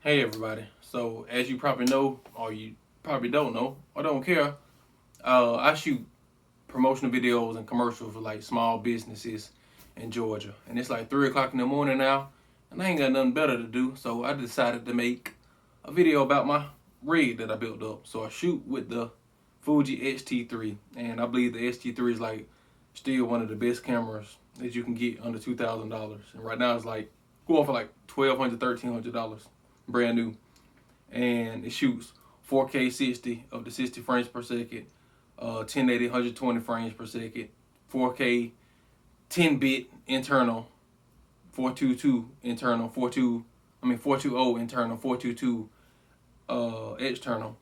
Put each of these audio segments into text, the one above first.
Hey everybody. So as you probably know, or you probably don't know, or don't care, I shoot promotional videos and commercials for like small businesses in Georgia. And it's like 3 o'clock in the morning now, and I ain't got nothing better to do. So I decided to make a video about my rig that I built up. So I shoot with the Fuji XT3, and I believe the XT3 is like still one of the best cameras that you can get under $2,000. And right now it's like going for like $1,200, $1,300 brand new, and it shoots 4K 60 up to 60 frames per second, 1080 120 frames per second, 4K 10-bit internal, 422 internal, 420 internal, 422 external,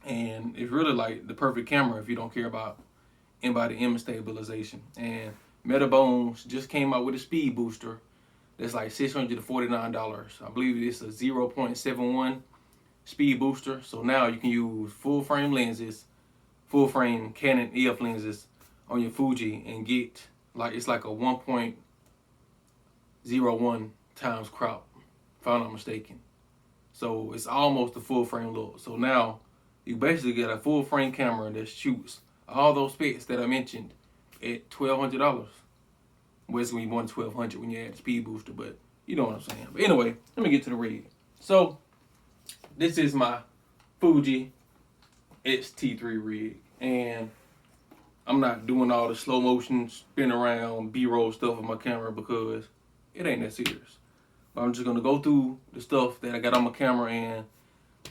and it's really like the perfect camera if you don't care about in-body image stabilization. And Metabones just came out with a speed booster that's like $649. I believe it's a 0.71 speed booster. So now you can use full frame lenses, full frame Canon EF lenses on your Fuji and get like it's like a 1.01 times crop, if I'm not mistaken. So it's almost a full frame look. So now you basically get a full frame camera that shoots all those specs that I mentioned at $1,200. Well, it's gonna be more than 1,200 when you add the speed booster, but you know what I'm saying. But anyway, let me get to the rig. So this is my Fuji XT3 rig, and I'm not doing all the slow motion spin around B-roll stuff with my camera because it ain't that serious. But I'm just gonna go through the stuff that I got on my camera, and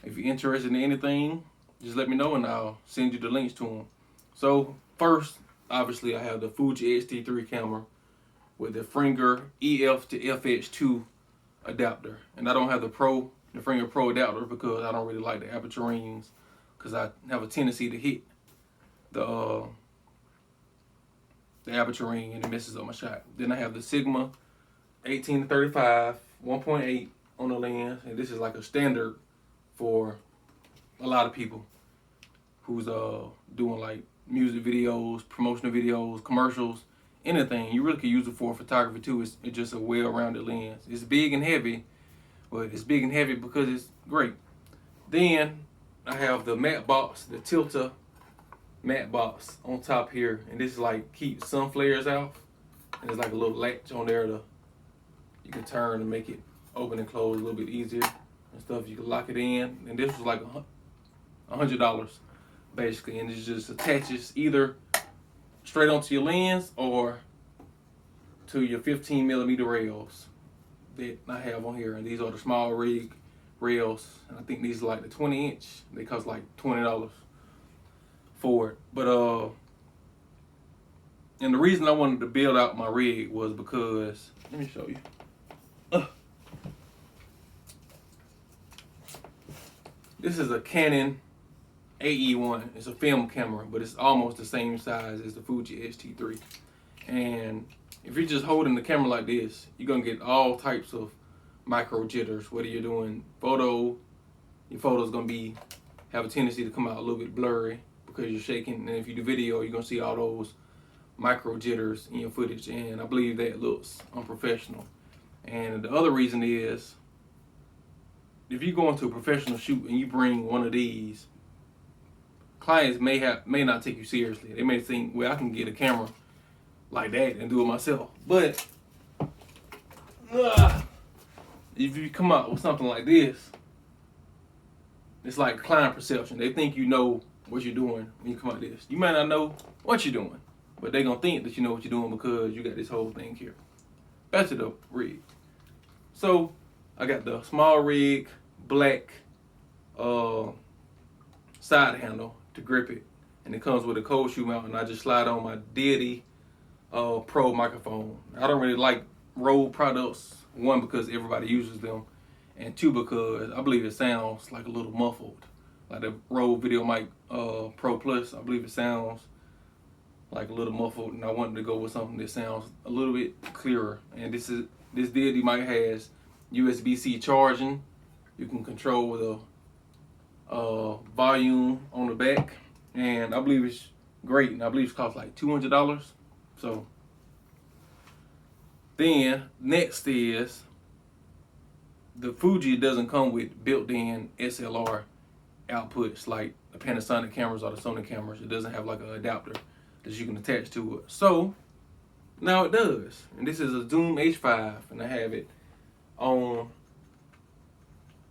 if you're interested in anything, just let me know and I'll send you the links to them. So first, obviously, I have the Fuji XT3 camera with the Fringer EF to FX2 adapter, and I don't have the Fringer Pro adapter because I don't really like the aperture rings because I have a tendency to hit the aperture ring and it messes up my shot. Then I have the Sigma 18 to 35 1.8 on the lens, and this is like a standard for a lot of people who's doing like music videos, promotional videos, commercials, anything. You really could use it for photography too. It's just a well-rounded lens. It's big and heavy, but it's big and heavy because it's great. Then I have the matte box, the Tilta matte box on top here, and this is like keeps sun flares out. And there's like a little latch on there to you can turn and make it open and close a little bit easier and stuff. You can lock it in, and this was like $100 basically, and it just attaches either straight onto your lens or to your 15 millimeter rails that I have on here. And these are the small rig rails, and I think these are like the 20-inch. They cost like $20 for it. But and the reason I wanted to build out my rig was because, let me show you. This is a Canon AE1. It's a film camera, but it's almost the same size as the Fuji XT3. And if you're just holding the camera like this, you're gonna get all types of micro jitters. Whether you're doing your photo's gonna have a tendency to come out a little bit blurry because you're shaking. And if you do video, you're gonna see all those micro jitters in your footage, and I believe that looks unprofessional. And the other reason is, if you go into a professional shoot and you bring one of these, clients may not take you seriously. They may think, well, I can get a camera like that and do it myself. But if you come out with something like this, it's like client perception. They think you know what you're doing when you come out this. You might not know what you're doing, but they're gonna think that you know what you're doing because you got this whole thing here. Back to the rig. So I got the small rig, black side handle to grip it, and it comes with a cold shoe mount, and I just slide on my Deity Pro microphone. I don't really like Rode products, one because everybody uses them, and two because I believe it sounds like a little muffled. Like the Rode Video Mic Pro Plus, I believe it sounds like a little muffled, and I wanted to go with something that sounds a little bit clearer. And this Deity mic has USB-C charging. You can control the volume on the back, and I believe it's great. And I believe it costs like $200. So then next is the Fuji doesn't come with built-in SLR outputs like the Panasonic cameras or the Sony cameras. It doesn't have like an adapter that you can attach to it. So now it does. And this is a Zoom H5, and I have it on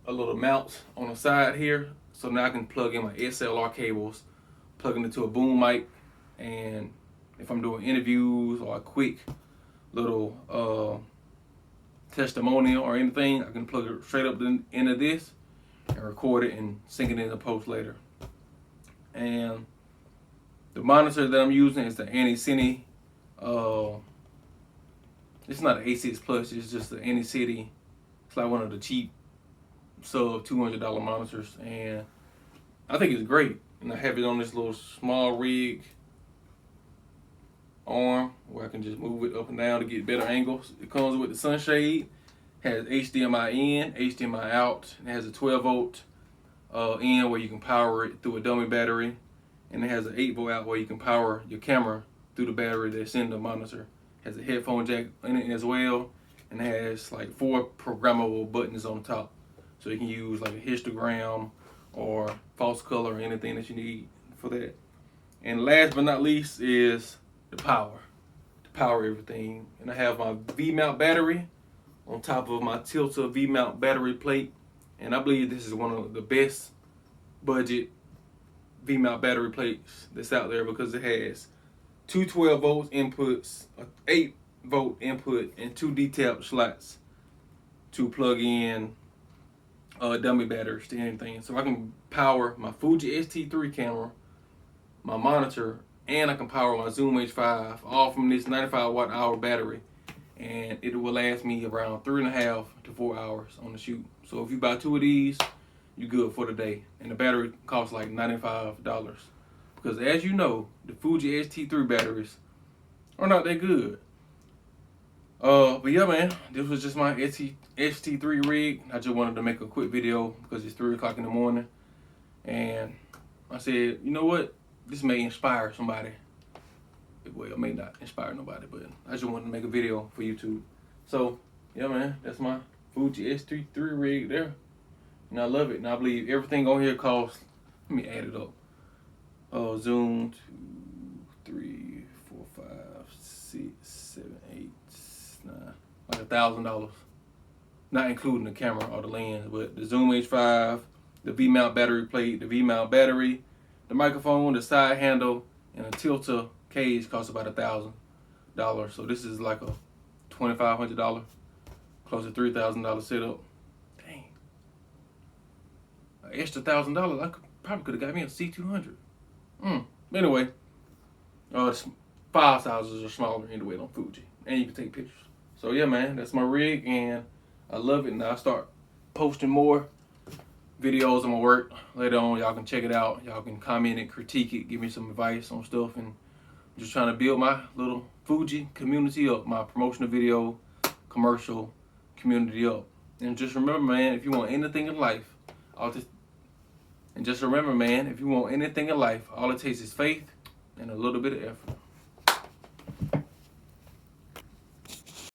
a little mount on the side here. So now I can plug in my SLR cables, plug it into a boom mic, and if I'm doing interviews or a quick little testimonial or anything, I can plug it straight up into this and record it and sync it in the post later. And the monitor that I'm using is the Cine. It's not an A6 Plus, it's just the Cine. It's like one of the cheap sub $200 monitors, and I think it's great. And I have it on this little small rig arm where I can just move it up and down to get better angles. It comes with the sunshade, has HDMI in, HDMI out, and it has a 12 volt in where you can power it through a dummy battery, and it has an 8 volt out where you can power your camera through the battery that's in the monitor. It has a headphone jack in it as well, and it has like 4 programmable buttons on top, so you can use like a histogram or false color or anything that you need for that. And last but not least is the power to power everything. And I have my V-mount battery on top of my Tilta V-mount battery plate, and I believe this is one of the best budget V-mount battery plates that's out there because it has 2 12 volt inputs, an 8 volt input, and 2 D-tap slots to plug in dummy batteries to anything. So I can power my Fuji XT3 camera, my monitor, and I can power my Zoom H5 all from this 95 watt hour battery, and it will last me around 3.5 to 4 hours on the shoot. So if you buy 2 of these, you're good for the day. And the battery costs like $95 because, as you know, the Fuji XT3 batteries are not that good. But yeah, man, this was just my XT3 rig. I just wanted to make a quick video because it's 3 o'clock in the morning, and I said, you know what? This may inspire somebody. Well, it may not inspire nobody, but I just wanted to make a video for YouTube. So, yeah, man, that's my Fuji XT3 rig there. And I love it. And I believe everything on here costs, let me add it up. Zoom, 2, 3, 4, 5, 6, 7, 8, 9, like $1,000. Not including the camera or the lens, but the Zoom H5, the V-mount battery plate, the V-mount battery, the microphone, the side handle, and a Tilta cage costs about $1,000. So this is like a $2,500, close to $3,000 setup. Dang, an extra $1,000. I probably could have got me a C200. Anyway, file sizes are smaller anyway on Fuji, and you can take pictures. So yeah, man, that's my rig, and I love it. And I'll start posting more videos of my work later on. Y'all can check it out. Y'all can comment and critique it, give me some advice on stuff, and I'm just trying to build my little Fuji community up, my promotional video commercial community up. And just remember, man, if you want anything in life, all it takes is faith and a little bit of effort.